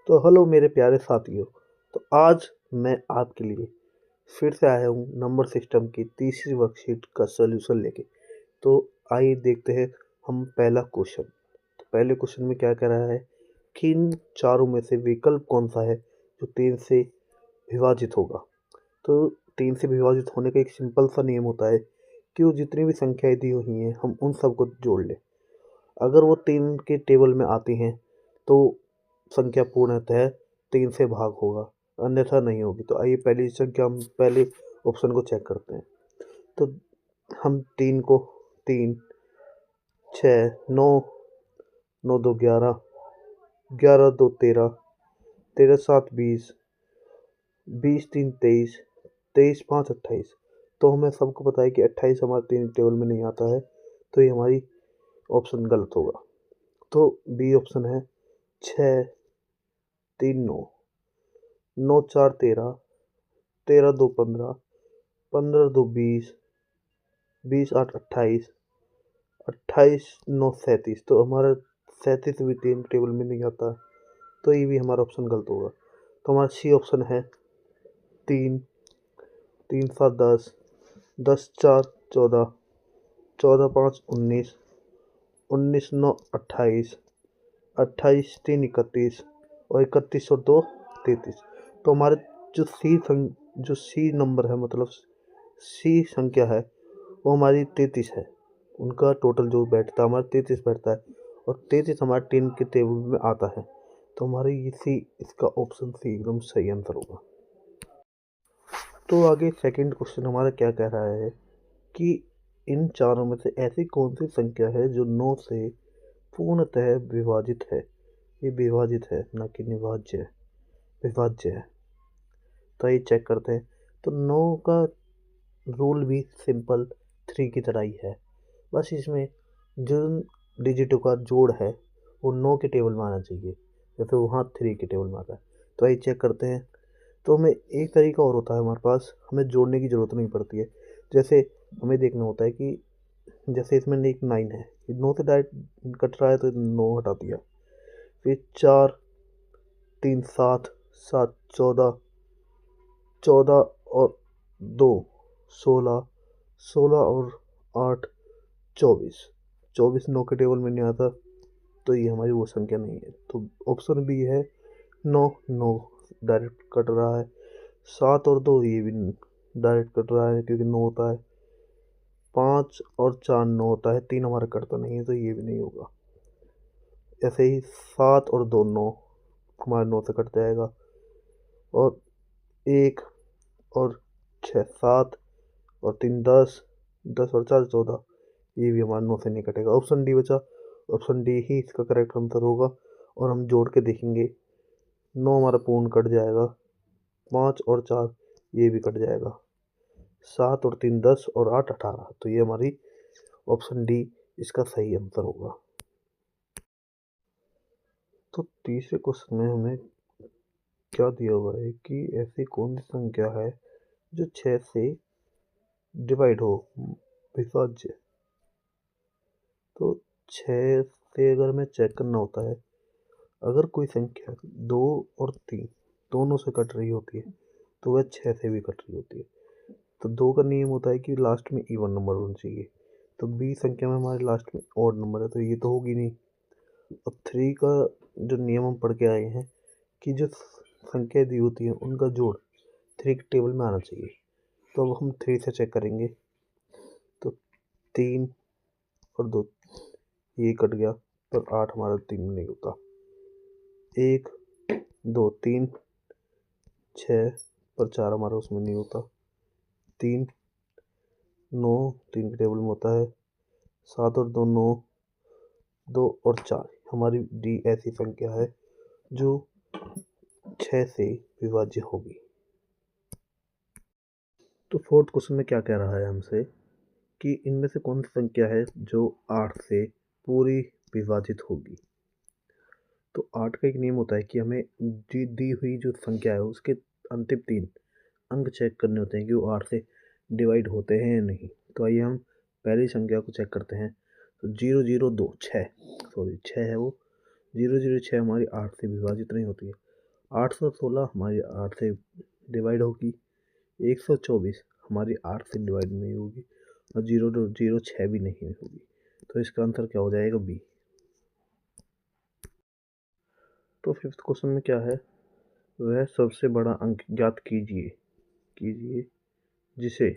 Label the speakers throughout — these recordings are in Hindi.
Speaker 1: तो हेलो मेरे प्यारे साथियों। तो आज मैं आपके लिए फिर से आया हूँ नंबर सिस्टम की तीसरी वर्कशीट का सॉल्यूशन लेके। तो आइए देखते हैं हम पहला क्वेश्चन। तो पहले क्वेश्चन में क्या कह रहा है कि इन चारों में से विकल्प कौन सा है जो 3 से विभाजित होगा। तो 3 से विभाजित होने का एक सिंपल सा नियम होता है कि वो जितनी भी संख्याएं दी हुई हैं हम उन सबको जोड़ लें। अगर वो 3 के टेबल में आती हैं तो संख्या पूर्णतः 3 से भाग होगा, अन्यथा नहीं होगी। तो आइए पहली संख्या हम पहले ऑप्शन को चेक करते हैं। तो हम 3 को 3, 6, 9, 9 2 11, 11 2 13, 13 7 20, 20 3 23, 23 5 28। तो हमें सबको पता है कि 28 हमारे 3 टेबल में नहीं आता है, तो ये हमारी ऑप्शन गलत होगा। तो बी ऑप्शन है 6 3 9, 9 4 13, 13 2 15, 15 2 20, 20 8 28, 28 9 37। तो हमारा 37 भी 3 टेबल में नहीं आता, तो ये भी हमारा ऑप्शन गलत होगा। तो हमारा सी ऑप्शन है 3 3 7 10, 10 4 14, 14 5 19, 19 9 28, 28 3 31 और 31 और 2 33। तो हमारे जो सी नंबर है, मतलब सी संख्या है, वो हमारी 33 है। उनका टोटल जो बैठता है हमारा 33 बैठता है, और 33 हमारे 3 के टेबल में आता है। तो हमारी ये सी, इसका ऑप्शन सी एकदम सही आंसर होगा। तो आगे सेकंड क्वेश्चन हमारा क्या कह रहा है कि इन चारों में से ऐसी कौन सी संख्या है जो 9 से पूर्णतः विभाजित है। ये विभाजित है, ना कि निभाज्य है, विभाज्य है। तो ये चेक करते हैं। तो 9 का रूल भी सिंपल 3 की तरह ही है, बस इसमें जिन डिजिटों का जोड़ है वो 9 के टेबल में आना चाहिए, जैसे वहाँ 3 के टेबल में आता है। तो आइए चेक करते हैं। तो हमें एक तरीका और होता है हमारे पास, हमें जोड़ने की ज़रूरत नहीं पड़ती है। जैसे हमें देखना होता है कि जैसे इसमें एक 9 है, 9 से डायरेक्ट कट रहा है तो 9 हटा दिया। फिर 4 3 7, 7 14, 14 और 2 16, 16 और 8 24, 24 9 के टेबल में नहीं आता, तो ये हमारी वो संख्या नहीं है। तो ऑप्शन बी है 9 9 डायरेक्ट कट रहा है। 7 और 2 ये भी डायरेक्ट कट रहा है क्योंकि 9 होता है। 5 और 4 9 होता है, 3 हमारा कटता नहीं है, तो ये भी नहीं होगा। ऐसे ही 7 और 2 9 हमारे 9 से कट जाएगा। और 1 और 6 7 और 3 10, 10 और 4 14, ये भी हमारा 9 से नहीं कटेगा। ऑप्शन डी बचा। ऑप्शन डी ही इसका करेक्ट आंसर होगा। और हम जोड़ के देखेंगे, 9 हमारा पूर्ण कट जाएगा, 5 और 4 ये भी कट जाएगा, 7 और 3 10 और 8 18। तो ये हमारी ऑप्शन डी इसका सही आंसर होगा। तो तीसरे क्वेश्चन में हमें क्या दिया हुआ है कि ऐसी कौन सी संख्या है जो 6 से डिवाइड हो, विभाज्य। तो 6 से अगर हमें चेक करना होता है, अगर कोई संख्या 2 और 3 दोनों से कट रही होती है तो वह 6 से भी कट रही होती है। तो 2 का नियम होता है कि लास्ट में इवन नंबर होना चाहिए। तो बी संख्या में हमारे लास्ट में ऑड नंबर है, तो ये तो होगी नहीं। और 3 का जो नियम हम पढ़ के आए हैं कि जो संख्या दी होती है उनका जोड़ 3 के टेबल में आना चाहिए। तो अब हम 3 से चेक करेंगे। तो 3 और 2 ये कट गया, पर 8 हमारा 3 में नहीं होता। 1 2 3 6 पर 4 हमारा उसमें नहीं होता। 3 9 3 के टेबल में होता है। 7 और 2 9, 2 और 4 हमारी डी ऐसी संख्या है जो 6 से विभाज्य होगी। तो फोर्थ क्वेश्चन में क्या कह रहा है हमसे कि इनमें से कौन सी संख्या है जो 8 से पूरी विभाजित होगी। तो 8 का एक नियम होता है कि हमें दी हुई जो संख्या है उसके अंतिम 3 अंक चेक करने होते हैं कि वो 8 से डिवाइड होते हैं या नहीं। तो आइए हम पहली संख्या को चेक करते हैं। तो 0 0 2 6, सॉरी 6 है वो, 0 0 6 हमारी 8 से विभाजित नहीं होती है। 816 हमारी 8 से डिवाइड होगी, 124 हमारी 8 से डिवाइड नहीं होगी, और 006 भी नहीं होगी। तो इसका आंसर क्या हो जाएगा? बी। तो फिफ्थ क्वेश्चन में क्या है? वह सबसे बड़ा अंक ज्ञात कीजिए जिसे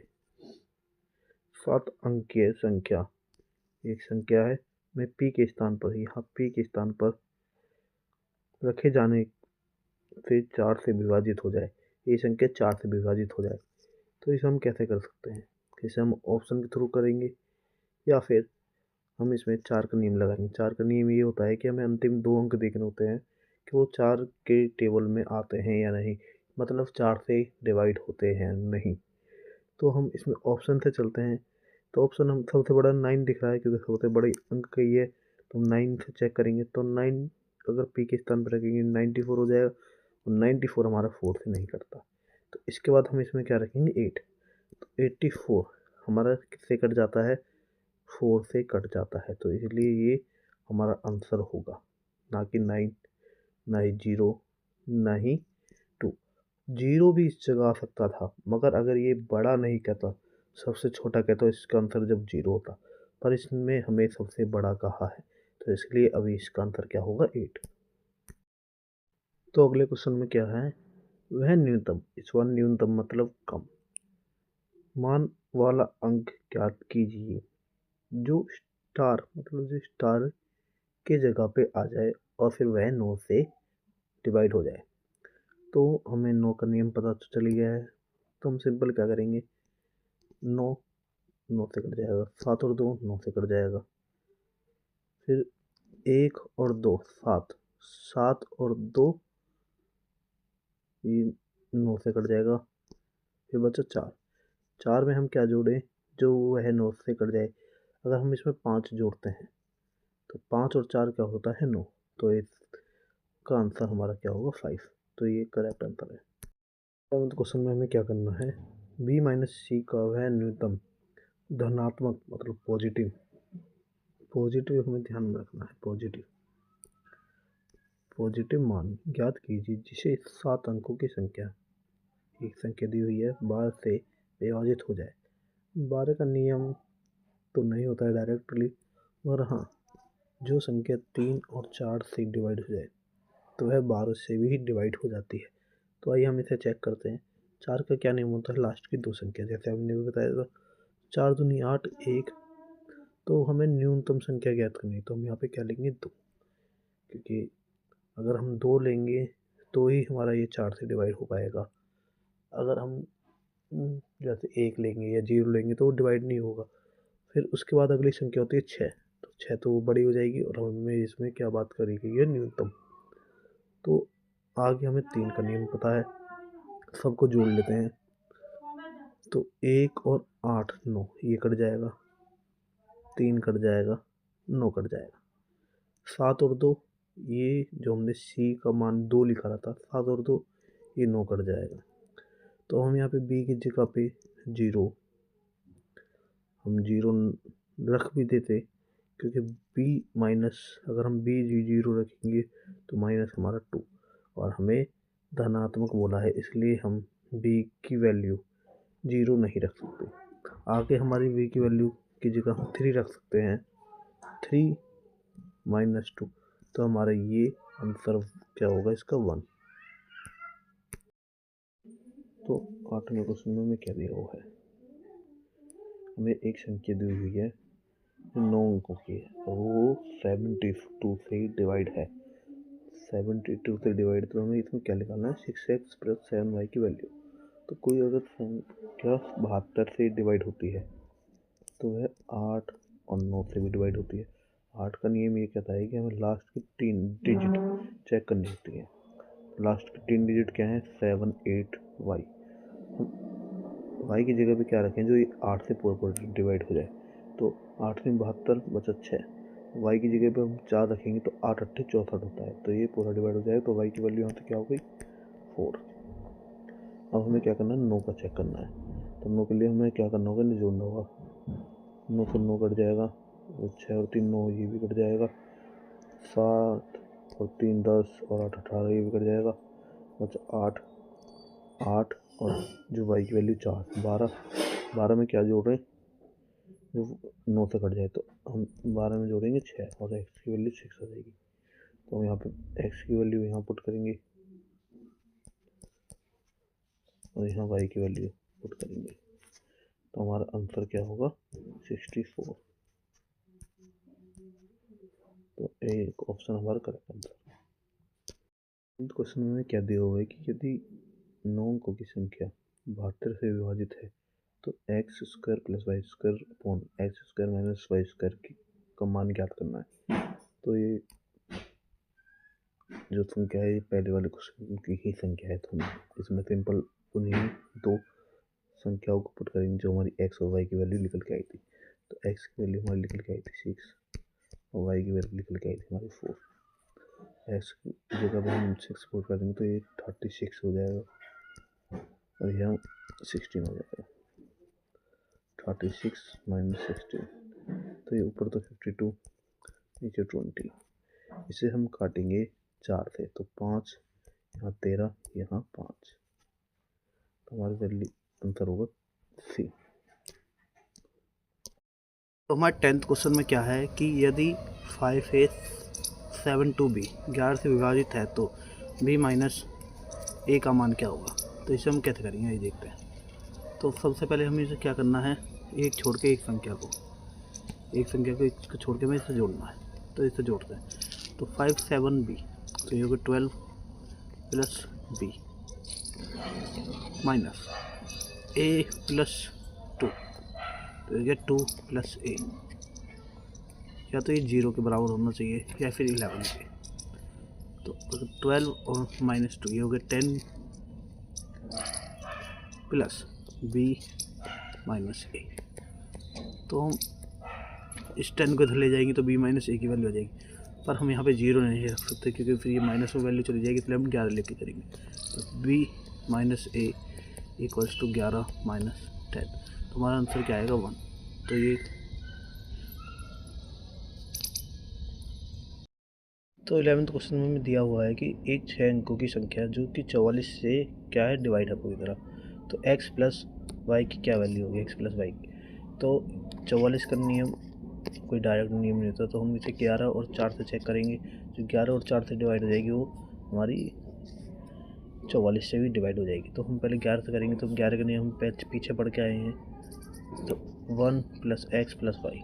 Speaker 1: 7 अंकीय संख्या, एक संख्या है, में पी के स्थान पर, यहाँ पी के स्थान पर रखे जाने से 4 से विभाजित हो जाए, ये संख्या 4 से विभाजित हो जाए। तो इसे हम कैसे कर सकते हैं? इसे हम ऑप्शन के थ्रू करेंगे, या फिर हम इसमें 4 का नियम लगाएंगे। 4 का नियम ये होता है कि हमें अंतिम 2 अंक देखने होते हैं कि वो 4 के टेबल में आते हैं या नहीं, मतलब 4 से डिवाइड होते हैं नहीं। तो हम इसमें ऑप्शन से चलते हैं। तो ऑप्शन हम सबसे बड़ा 9 दिख रहा है, क्योंकि सबसे बड़े अंक का ही है, तो हम 9 से चेक करेंगे। तो 9 अगर पी के स्थान पर रखेंगे 94 हो जाएगा, और 94 हमारा 4 से नहीं करता। तो इसके बाद हम इसमें क्या रखेंगे? 8। तो 84 हमारा किससे कट जाता है? 4 से कट जाता है। तो इसलिए ये हमारा आंसर होगा, ना कि 9, ना ही 0, ना ही 2। 0 भी इस जगह आ सकता था, मगर अगर ये बड़ा नहीं कहता, सबसे छोटा कहता, इसका आंसर जब 0 होता, पर इसमें हमें सबसे बड़ा कहा है, तो इसलिए अभी इसका आंसर क्या होगा? 8। तो अगले क्वेश्चन में क्या है? वह न्यूनतम, इस बार न्यूनतम मतलब कम मान वाला अंक ज्ञात कीजिए जो स्टार, मतलब जो स्टार के जगह पे आ जाए और फिर वह 9 से डिवाइड हो जाए। तो हमें 9 का नियम पता तो चल गया है, तो हम सिंपल क्या करेंगे? 9 9 से कट जाएगा, 7 और 2 9 से कट जाएगा, फिर 1 और 2 7, 7 और 2 ये 9 से कट जाएगा, फिर बचा 4। 4 में हम क्या जोड़ें जो वह 9 से कट जाए? अगर हम इसमें 5 जोड़ते हैं तो 5 और 4 क्या होता है? 9। तो इसका आंसर हमारा क्या होगा? 5। तो ये करेक्ट आंसर है। सेवंथ क्वेश्चन में हमें क्या करना है? बी माइनस सी का वह न्यूनतम धनात्मक मतलब पॉजिटिव, पॉजिटिव हमें ध्यान में रखना है, पॉजिटिव मान ज्ञात कीजिए जिसे 7 अंकों की संख्या, एक संख्या दी हुई है, 12 से विभाजित हो जाए। 12 का नियम तो नहीं होता है डायरेक्टली, मगर हाँ, जो संख्या 3 और 4 से डिवाइड हो जाए तो वह 12 से भी डिवाइड हो जाती है। तो आइए हम इसे चेक करते हैं। 4 का क्या नियम होता है? लास्ट की 2 संख्या, जैसे हमने भी बताया था, 4 दूनी 8, 1। तो हमें न्यूनतम संख्या ज्ञात करनी है, तो हम यहाँ पे क्या लेंगे? 2, क्योंकि अगर हम 2 लेंगे तो ही हमारा ये 4 से डिवाइड हो पाएगा। अगर हम जैसे 1 लेंगे या 0 लेंगे तो वो डिवाइड नहीं होगा। फिर उसके बाद अगली संख्या होती है 6, तो 6 तो वो बड़ी हो जाएगी, और हमें इसमें क्या बात करी गई है? न्यूनतम। तो आगे हमें 3 का नियम पता है, सबको जोड़ लेते हैं। तो 1 और 8 9, ये कट जाएगा, 3 कट जाएगा, 9 कट जाएगा, 7 और 2, ये जो हमने सी का मान 2 लिखा रहा था, 7 और 2 ये 9 कट जाएगा। तो हम यहाँ पे बी की जगह पे 0, हम 0 रख भी देते, क्योंकि बी माइनस, अगर हम बी 0 रखेंगे तो माइनस हमारा 2, और हमें धनात्मक बोला है, इसलिए हम बी की वैल्यू 0 नहीं रख सकते। आगे हमारी बी की वैल्यू की जगह हम 3 रख सकते हैं, 3 माइनस 2, तो हमारा ये आंसर क्या होगा इसका? 1। तो 8वें क्वेश्चन में हमें क्या दिया हुआ है? हमें एक संख्या दी हुई है 9 अंकों की है, और वो 72 से डिवाइड है। 72 से डिवाइड, तो हमें इसमें क्या निकालना है? 6x प्लस 7y की वैल्यू। तो कोई अगर संख्या 72 से डिवाइड होती है तो वह 8 और 9 से भी डिवाइड होती है। 8 का नियम ये कहता है कि हमें लास्ट की 3 डिजिट चेक करनी होती है। लास्ट की 3 डिजिट क्या है? 7 8 वाई। वाई की जगह पे क्या रखें जो ये 8 से पूरा डिवाइड हो जाए? तो 8 में 72 बचा 6, वाई की जगह पे हम 4 रखेंगे तो 8 8 64 होता है, तो ये पूरा डिवाइड हो जाएगा। तो वाई की वैल्यू यहाँ से क्या हो गई? 4। अब हमें क्या करना है? 9 का चेक करना है। तो 9 के लिए हमें क्या करना होगा? नहीं जोड़ना होगा। 9 से 9 कट जाएगा, 6 और 3 9, ये भी कट जाएगा, 7 और 3 10 और 8 18, ये भी कट जाएगा। बचा 8, 8 और जो y की वैल्यू 4, 12, 12 में क्या जोड़ रहे हैं, जो 9 से कट जाए तो हम 12 में जोड़ेंगे 6 और x की वैल्यू 6 हो जाएगी। तो हम यहाँ पे x की वैल्यू यहाँ पुट करेंगे और यहाँ y की वैल्यू पुट करेंगे, तो हमारा आंसर क्या होगा 64। तो एक ऑप्शन हमारा करेक्ट आंसर। क्वेश्चन में क्या दिया हुआ है कि यदि 9 अंकों की संख्या 72 से विभाजित है तो x square plus y square upon x square minus y square का मान ज्ञात करना है। तो ये जो संख्या है ये पहले वाले क्वेश्चन की ही संख्या है, तो हम इसमें सिंपल उन्हीं दो संख्याओं को पुट करेंगे जो हमारी एक्स और वाई की वैल्यू निकल के आई थी। तो एक्स की वैल्यू हमारी निकल के आई थी 6 और वाई की वैल्यू निकल के आई थी हमारी 4। एक्स की जगह पर हम 6 पुट कर देंगे तो ये 36 हो जाएगा और यहाँ 16 हो जाएगा। 36 माइनस 16, तो ये ऊपर तो 52 नीचे 20। इसे हम काटेंगे 4 से, तो 5 यहाँ 13 यहाँ 5, तो हमारी वैल्यू आंसर होगा सी। तो हमारे 10th क्वेश्चन में क्या है कि यदि 5a 7b 11 से विभाजित है तो b माइनस a का मान क्या होगा। तो इसे हम कैसे करेंगे ये देखते हैं। तो सबसे पहले हमें इसे क्या करना है, एक छोड़ के एक संख्या को एक छोड़ के हमें इसे जोड़ना है। तो इसे जोड़ते हैं, तो 5 7b, तो ये होगा 12 plus b minus a plus 2, तो ये 2 प्लस a, या तो ये 0 के बराबर होना चाहिए या फिर 11 के। तो 12 और माइनस 2 ये हो गया 10 प्लस b माइनस a। तो हम इस 10 को इधर ले जाएंगे तो b माइनस a की वैल्यू आ जाएगी, पर हम यहाँ पे 0 नहीं रख सकते क्योंकि फिर ये माइनस में वैल्यू चली जाएगी, इसलिए हम 11 लेके करेंगे। तो b minus a equals to 11 minus 10, तो हमारा आंसर क्या आएगा 1। तो ये तो 11th क्वेश्चन में दिया हुआ है कि एक 6 अंकों की संख्या जो कि 44 से क्या है डिवाइड है पूरी तरह, तो x प्लस वाई की क्या वैल्यू होगी, x प्लस वाई की। तो 44 का नियम कोई डायरेक्ट नियम नहीं होता, तो हम इसे 11 और 4 से चेक करेंगे। जो 11 और 4 से डिवाइड हो जाएगी वो हमारी 44 से भी डिवाइड हो जाएगी। तो हम पहले 11 से करेंगे, तो 11 का नियम हम पीछे पढ़ के आए हैं। तो 1 plus x plus y,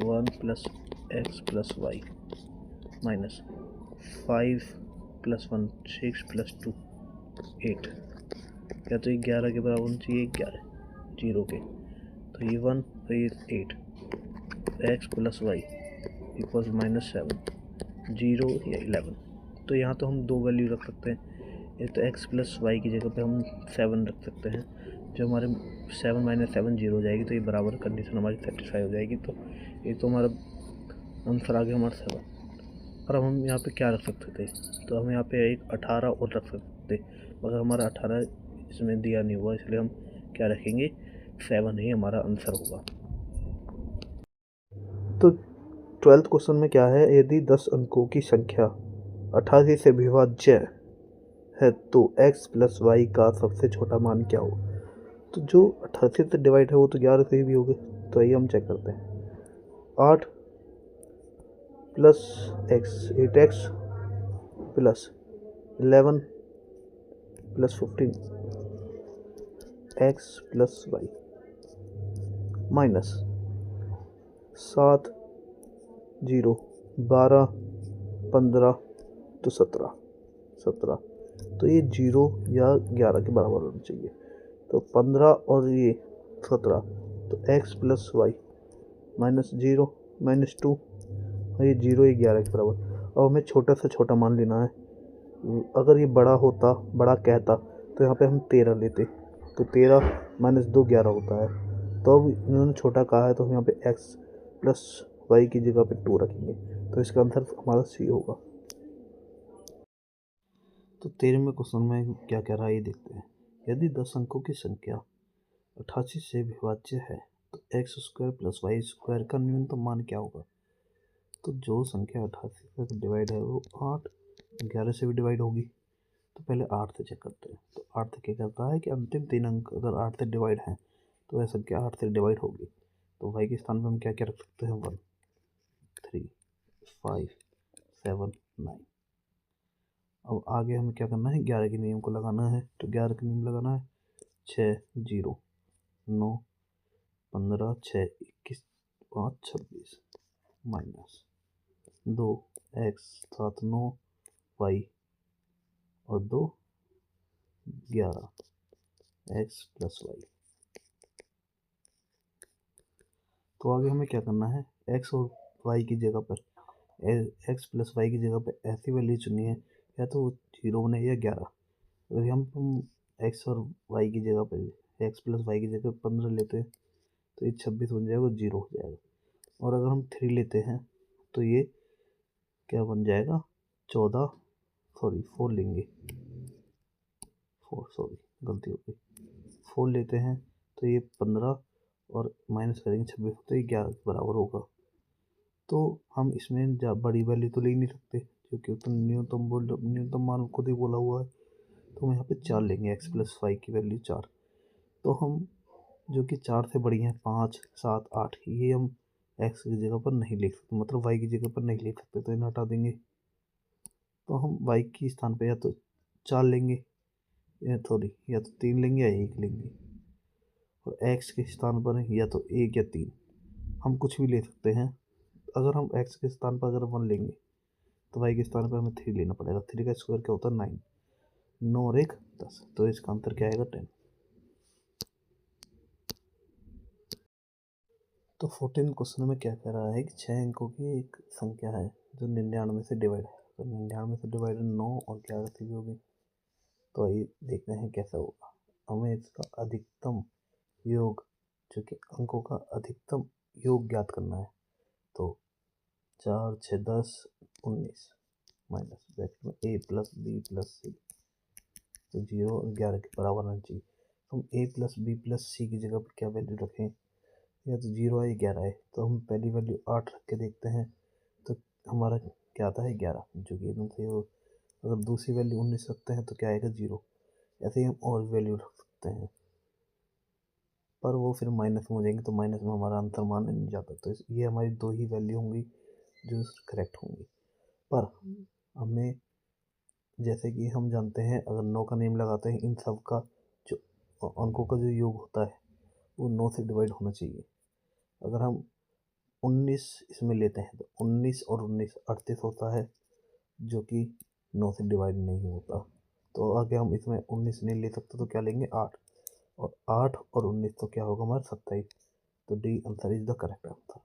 Speaker 1: 1 plus x plus y minus 5 plus 1 6 plus 2 8, या तो ये 11 के बराबर होना चाहिए, 11 0 के, तो ये 1 और ये 8, x plus y equals minus 7 0 या 11। तो यहाँ तो हम दो वैल्यू रख सकते हैं, एक तो एक्स प्लस वाई की जगह पे हम 7 रख सकते हैं, जो हमारे 7 माइनस 7 0 हो जाएगी, तो ये बराबर कंडीशन हमारी सेटिस्फाई हो जाएगी। तो एक तो हमारा आंसर आ गया हमारा 7। और अब हम यहाँ पे क्या रख सकते थे, तो हम यहाँ पे एक 18 और रख सकते, मगर हमारा 18 इसमें दिया नहीं हुआ, इसलिए हम क्या रखेंगे 7 ही हमारा आंसर होगा। तो 12th क्वेश्चन में क्या है, यदि 10 अंकों की संख्या 88 से विभाज्य है तो x प्लस वाई का सबसे छोटा मान क्या हो। तो जो 88 से डिवाइड है वो तो 11 से ही भी होगा, तो आइए हम चेक करते हैं। 8 plus x 8x plus 11 plus 15 x plus y minus 7 0 12 15 तो 17, तो ये 0 या 11 के बराबर होना चाहिए। तो 15 और ये 17, तो x plus y minus 0 minus 2, और ये 0 या 11 के बराबर। अब हमें छोटा से छोटा मान लेना है। अगर ये बड़ा कहता तो यहाँ पे हम 13 लेते, तो 13 माइनस 2 11 होता है। तो अब इन्होंने छोटा कहा है तो हम यहाँ पे x प्लस वाई की जगह पे 2 रखेंगे, तो इसका आंसर हमारा सी होगा। तो 13वें क्वेश्चन में क्या कह रहा है ये देखते हैं। यदि 10 अंकों की संख्या 88 से विभाज्य है तो x square plus y square का न्यूनतम मान क्या होगा। तो जो संख्या 88 से डिवाइड है वो 8 11 से भी डिवाइड होगी, तो पहले 8 से चेक करते हैं। तो 8 से क्या करता है कि अंतिम 3 अंक अगर 8 से डिवाइड हैं तो वह संख्या 8 से डिवाइड होगी। तो y के स्थान पर हम क्या क्या रख सकते हैं, 1, 3, 5, 7, 9। अब आगे हमें क्या करना है, 11 के नियम को लगाना है। तो 11 का नियम लगाना है, 6, 0, 9, 15, 6, 21, 5, 26 माइनस 2 x 7 9 y और 2 11 x प्लस वाई। तो आगे हमें क्या करना है, x और y की जगह पर x प्लस वाई की जगह पर ऐसी वैल्यू चुनी है, या तो 0 बने या 11। अगर हम x और y की जगह पर x प्लस वाई की जगह 15 लेते हैं तो ये 26 बन जाएगा, 0 हो जाएगा। और अगर हम 3 लेते हैं तो ये क्या बन जाएगा, 14, सॉरी 4 लेंगे, 4 सॉरी गलती हो गई, 4 लेते हैं तो ये 15 और माइनस करेंगे 26 तो ये 11 के बराबर होगा। तो हम इसमें बड़ी वैल्यू तो ले नहीं सकते क्योंकि उतना न्यूनतम मान खुद ही बोला हुआ है। तो हम यहाँ पे 4 लेंगे, एक्स प्लस वाई की वैल्यू 4। तो हम जो कि 4 से बड़ी हैं 5, 7, 8, ये हम एक्स की जगह पर नहीं लिख सकते, मतलब वाई की जगह पर नहीं लिख सकते, तो इन्हें हटा देंगे। तो हम वाई के स्थान पर या तो 4 लेंगे या तो 3 लेंगे या 1 लेंगे। और एक्स के स्थान पर या तो 1 या 3, हम कुछ भी ले सकते हैं। अगर हम एक्स के स्थान पर अगर 1 लेंगे तो वाई के स्थान पर हमें 3 लेना पड़ेगा। 3 का स्क्वायर क्या होता है, 9, 9 और 1 10, तो इसका आंसर क्या आएगा, 10। तो 14 क्वेश्चन में क्या कह रहा है कि 6 अंकों की एक संख्या है जो 99 से डिवाइड है। तो 99 से डिवाइड 9 और 11 से भी होगी। तो आइए देखते हैं कैसा होगा। हमें इसका अधिकतम योग, जो कि अंकों का अधिकतम योग ज्ञात करना है। तो 4, 6, 10, 19 माइनस ब्रैकेट में a प्लस बी प्लस सी, तो 0 और 11 के बराबर आना चाहिए। हम a प्लस बी प्लस सी की जगह पर क्या वैल्यू रखें, या तो 0 है या 11 है। तो हम पहली वैल्यू 8 रख के देखते हैं तो हमारा क्या आता है, 11, जो कि एकदम सही हो। अगर दूसरी वैल्यू 19 रखते हैं तो क्या आएगा, 0। ऐसे ही हम और वैल्यू रख सकते हैं, पर वो फिर माइनस में हो जाएंगे, तो माइनस में हमारा आंसर मान नहीं जाता। तो ये हमारी 2 ही वैल्यू होंगी जो करेक्ट होंगी। पर हमें, जैसे कि हम जानते हैं, अगर 9 का नेम लगाते हैं, इन सब का जो अंकों का जो योग होता है वो 9 से डिवाइड होना चाहिए। अगर हम 19 इसमें लेते हैं तो 19 और 19 38 होता है, जो कि 9 से डिवाइड नहीं होता। तो आगे हम इसमें 19 नहीं ले सकते, तो क्या लेंगे, 8, और 8 और 19 तो क्या होगा हमारा 27। तो D answer is the correct answer.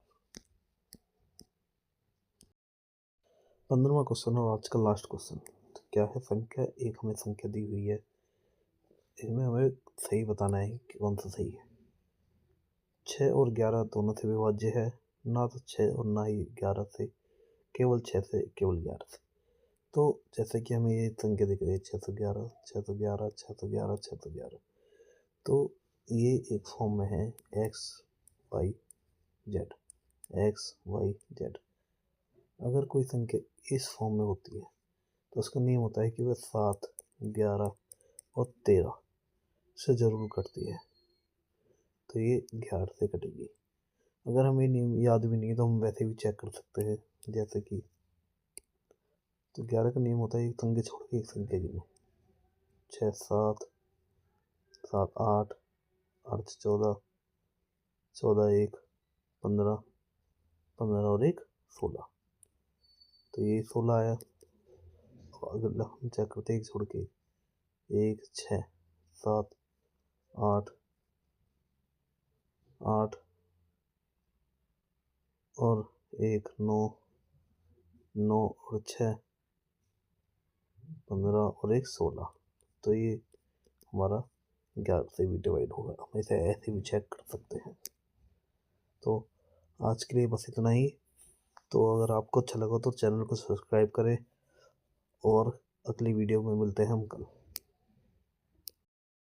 Speaker 1: 15वां क्वेश्चन और आज का लास्ट क्वेश्चन। तो क्या है, संख्या एक हमें संख्या दी हुई है, इसमें हमें सही बताना है कि कौन सा सही है। 6 और 11 दोनों से विभाज्य है, ना तो 6 और ना ही 11 से, केवल 6 से, केवल 11 से। तो जैसे कि हमें ये संख्या दिख रही है 611, 611, 611, 611। तो ये एक फॉर्म में है x y z, x y z. अगर कोई संख्या इस फॉर्म में होती है तो उसका नियम होता है कि वह 7, 11 और 13 से ज़रूर कटती है। तो ये 11 से कटेगी। अगर हमें नियम याद भी नहीं है तो हम वैसे भी चेक कर सकते हैं, जैसे कि तो 11 का नियम होता है एक संख्या छोड़ के एक संख्या गिनो। 6, 7, 7, 8, 8, 14, 14, 1, 15, 15 और 1, 16। तो ये 16 आया। अगर हम चेक करते हैं एक छोड़ के, 1, 6, 7, 8, 8 और 1, 9, 9 और 6, 15 और 1, 16। तो ये हमारा 11 से भी डिवाइड होगा। हम इसे ऐसे भी चेक कर सकते हैं। तो आज के लिए बस इतना ही। तो अगर आपको अच्छा लगा तो चैनल को सब्सक्राइब करें, और अगली वीडियो में मिलते हैं हम कल।